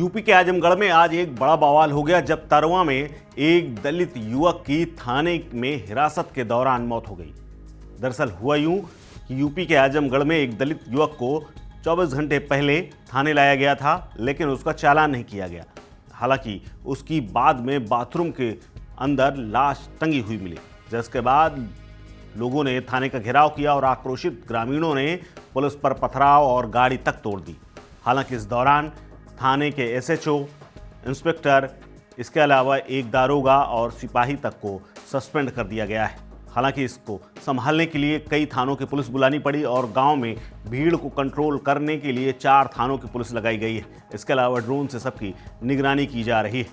UP के आजमगढ़ में आज एक बड़ा बवाल हो गया जब तरवा में एक दलित युवक की थाने में हिरासत के दौरान मौत हो गई। दरअसल हुआ यूं कि यूपी के आजमगढ़ में एक दलित युवक को 24 घंटे पहले थाने लाया गया था, लेकिन उसका चालान नहीं किया गया। हालांकि उसकी बाद में बाथरूम के अंदर लाश टंगी हुई मिली, जिसके बाद लोगों ने थाने का घेराव किया और आक्रोशित ग्रामीणों ने पुलिस पर पथराव और गाड़ी तक तोड़ दी। हालांकि इस दौरान थाने के एसएचओ, इंस्पेक्टर, इसके अलावा एक दारोगा और सिपाही तक को सस्पेंड कर दिया गया है। हालांकि इसको संभालने के लिए कई थानों की पुलिस बुलानी पड़ी और गांव में भीड़ को कंट्रोल करने के लिए 4 थानों की पुलिस लगाई गई है। इसके अलावा ड्रोन से सबकी निगरानी की जा रही है।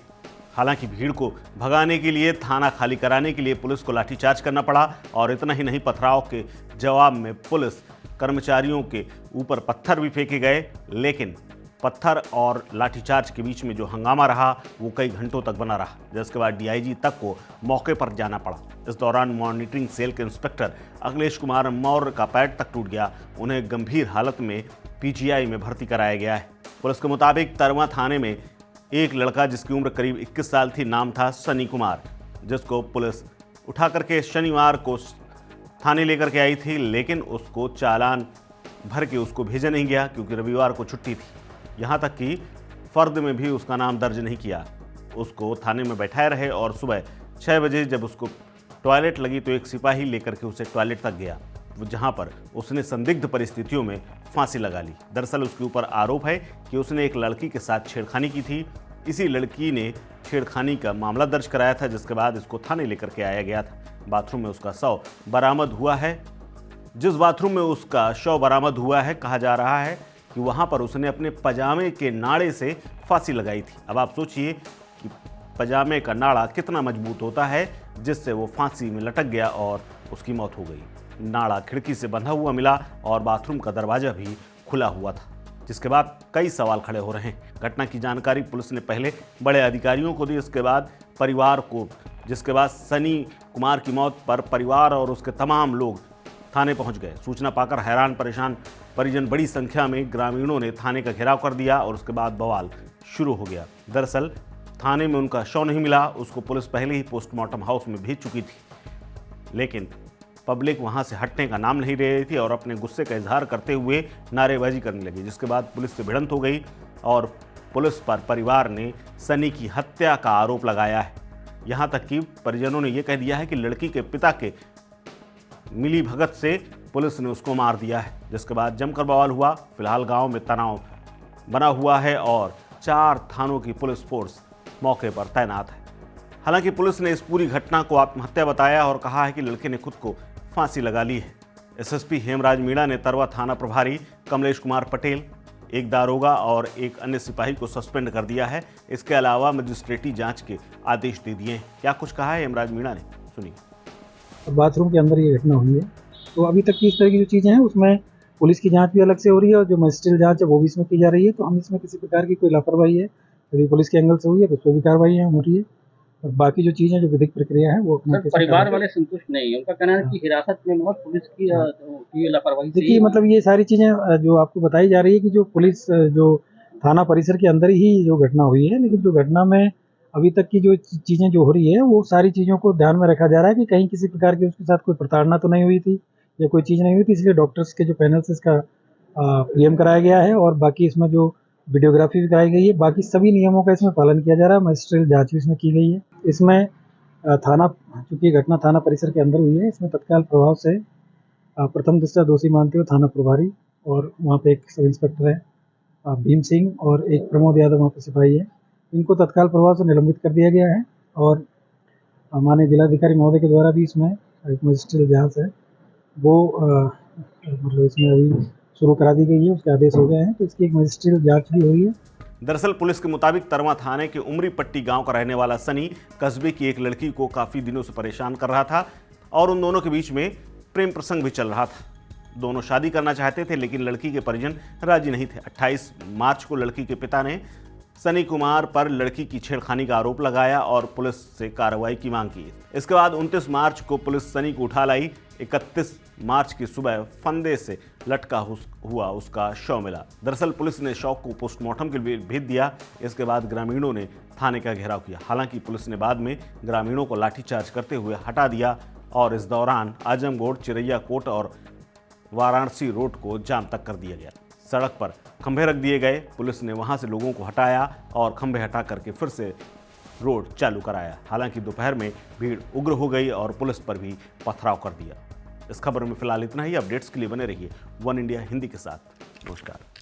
हालांकि भीड़ को भगाने के लिए, थाना खाली कराने के लिए पुलिस को लाठीचार्ज करना पड़ा और इतना ही नहीं, पथराव के जवाब में पुलिस कर्मचारियों के ऊपर पत्थर भी फेंके गए। लेकिन पत्थर और लाठीचार्ज के बीच में जो हंगामा रहा वो कई घंटों तक बना रहा, जिसके बाद डीआईजी तक को मौके पर जाना पड़ा। इस दौरान मॉनिटरिंग सेल के इंस्पेक्टर अखिलेश कुमार मौर्य का पैर तक टूट गया। उन्हें गंभीर हालत में पीजीआई में भर्ती कराया गया है। पुलिस के मुताबिक तरवा थाने में एक लड़का जिसकी उम्र करीब 21 साल थी, नाम था सनी कुमार, जिसको पुलिस उठा करके शनिवार को थाने लेकर के आई थी, लेकिन उसको चालान भर के उसको भेजा नहीं गया क्योंकि रविवार को छुट्टी थी। यहाँ तक कि फर्द में भी उसका नाम दर्ज नहीं किया। उसको थाने में बैठाए रहे और सुबह 6 बजे जब उसको टॉयलेट लगी तो एक सिपाही लेकर के उसे टॉयलेट तक गया, जहाँ पर उसने संदिग्ध परिस्थितियों में फांसी लगा ली। दरअसल उसके ऊपर आरोप है कि उसने एक लड़की के साथ छेड़खानी की थी। इसी लड़की ने छेड़खानी का मामला दर्ज कराया था, जिसके बाद इसको थाने लेकर के आया गया था। बाथरूम में उसका शव बरामद हुआ है। जिस बाथरूम में उसका शव बरामद हुआ है, कहा जा रहा है कि वहाँ पर उसने अपने पजामे के नाड़े से फांसी लगाई थी। अब आप सोचिए कि पजामे का नाड़ा कितना मजबूत होता है, जिससे वो फांसी में लटक गया और उसकी मौत हो गई। नाड़ा खिड़की से बंधा हुआ मिला और बाथरूम का दरवाजा भी खुला हुआ था, जिसके बाद कई सवाल खड़े हो रहे हैं। घटना की जानकारी पुलिस ने पहले बड़े अधिकारियों को दी, इसके बाद परिवार को, जिसके बाद सनी कुमार की मौत पर परिवार और उसके तमाम लोग थाने पहुंच गए। सूचना पाकर हैरान परेशान परिजन बड़ी संख्या में ग्रामीणों ने थाने का घेराव कर दिया और उसके बाद बवाल शुरू हो गया। दरअसल थाने में उनका शव नहीं मिला, उसको पुलिस पहले ही पोस्टमार्टम हाउस में भेज चुकी थी, लेकिन पब्लिक वहां से हटने का नाम नहीं ले रही थी और अपने गुस्से का इजहार करते हुए नारेबाजी करने लगी, जिसके बाद पुलिस से भिड़ंत हो गई और पुलिस पर परिवार ने सनी की हत्या का आरोप लगाया है। यहाँ तक कि परिजनों ने यह कह दिया है कि लड़की के पिता के मिली भगत से पुलिस ने उसको मार दिया है, जिसके बाद जमकर बवाल हुआ। फिलहाल गांव में तनाव बना हुआ है और 4 थानों की पुलिस फोर्स मौके पर तैनात है। हालांकि पुलिस ने इस पूरी घटना को आत्महत्या बताया और कहा है कि लड़के ने खुद को फांसी लगा ली है। एसएसपी हेमराज मीणा ने तरवा थाना प्रभारी कमलेश कुमार पटेल, एक दारोगा और एक अन्य सिपाही को सस्पेंड कर दिया है। इसके अलावा मजिस्ट्रेटी जांच के आदेश दे दिए हैं। क्या कुछ कहा है हेमराज मीणा ने, सुनिए। बाथरूम के अंदर ये घटना हुई है, तो अभी तक की इस तरह की जो चीज़ें हैं उसमें पुलिस की जांच भी अलग से हो रही है और जो मजिस्ट्रियल जांच है वो भी इसमें की जा रही है। तो हम इसमें किसी प्रकार की कोई लापरवाही है यदि पुलिस के एंगल से हुई है तो उस पर भी कार्रवाई हो रही है और बाकी जो चीज़ें जो विधिक प्रक्रिया है वो अपना परिवार वाले संतुष्ट नहीं है। उनका कहना है कि हिरासत में मौत पुलिस की ये लापरवाही। देखिए, मतलब ये सारी चीज़ें जो आपको बताई जा रही है कि जो पुलिस जो थाना परिसर के अंदर ही जो घटना हुई है, लेकिन जो घटना में अभी तक की जो चीज़ें जो हो रही है वो सारी चीज़ों को ध्यान में रखा जा रहा है कि कहीं किसी प्रकार की उसके साथ कोई प्रताड़ना तो नहीं हुई थी या कोई चीज़ नहीं हुई थी। इसलिए डॉक्टर्स के जो पैनल से इसका पीएम कराया गया है और बाकी इसमें जो वीडियोग्राफी भी कराई गई है, बाकी सभी नियमों का इसमें पालन किया जा रहा है। मजिस्ट्रियल जांच भी इसमें की गई है। इसमें थाना, चूँकि घटना थाना परिसर के अंदर हुई है, इसमें तत्काल प्रभाव से प्रथम दृष्टया दोषी मानते हुए थाना प्रभारी और वहाँ पे एक सब इंस्पेक्टर है भीम सिंह और एक प्रमोद यादव वहाँ पे सिपाही है, इनको तत्काल प्रभाव से निलंबित कर दिया गया है। और माननीय जिलाधिकारी महोदय के द्वारा भी इसमें एक मजिस्ट्रियल जांच है वो मतलब इसमें अभी शुरू करा दी गई है, उसके आदेश हो गए हैं, तो इसकी एक मजिस्ट्रियल जांच भी हुई है। दरअसल पुलिस के मुताबिक तरवा थाने के उमरी पट्टी गांव का रहने वाला सनी कस्बे की एक लड़की को काफी दिनों से परेशान कर रहा था और उन दोनों के बीच में प्रेम प्रसंग भी चल रहा था। दोनों शादी करना चाहते थे, लेकिन लड़की के परिजन राजी नहीं थे। 28 मार्च को लड़की के पिता ने सनी कुमार पर लड़की की छेड़खानी का आरोप लगाया और पुलिस से कार्रवाई की मांग की। इसके बाद 29 मार्च को पुलिस सनी को उठा लाई। 31 मार्च की सुबह फंदे से लटका हुआ उसका शव मिला। दरअसल पुलिस ने शव को पोस्टमार्टम के लिए भेज दिया। इसके बाद ग्रामीणों ने थाने का घेराव किया। हालांकि पुलिस ने बाद में ग्रामीणों को लाठीचार्ज करते हुए हटा दिया और इस दौरान आजमगढ़, चिरैया कोट और वाराणसी रोड को जाम तक कर दिया गया। सड़क पर खंभे रख दिए गए। पुलिस ने वहां से लोगों को हटाया और खंभे हटा करके फिर से रोड चालू कराया। हालांकि दोपहर में भीड़ उग्र हो गई और पुलिस पर भी पथराव कर दिया। इस खबर में फिलहाल इतना ही। अपडेट्स के लिए बने रहिए वन इंडिया हिंदी के साथ। नमस्कार।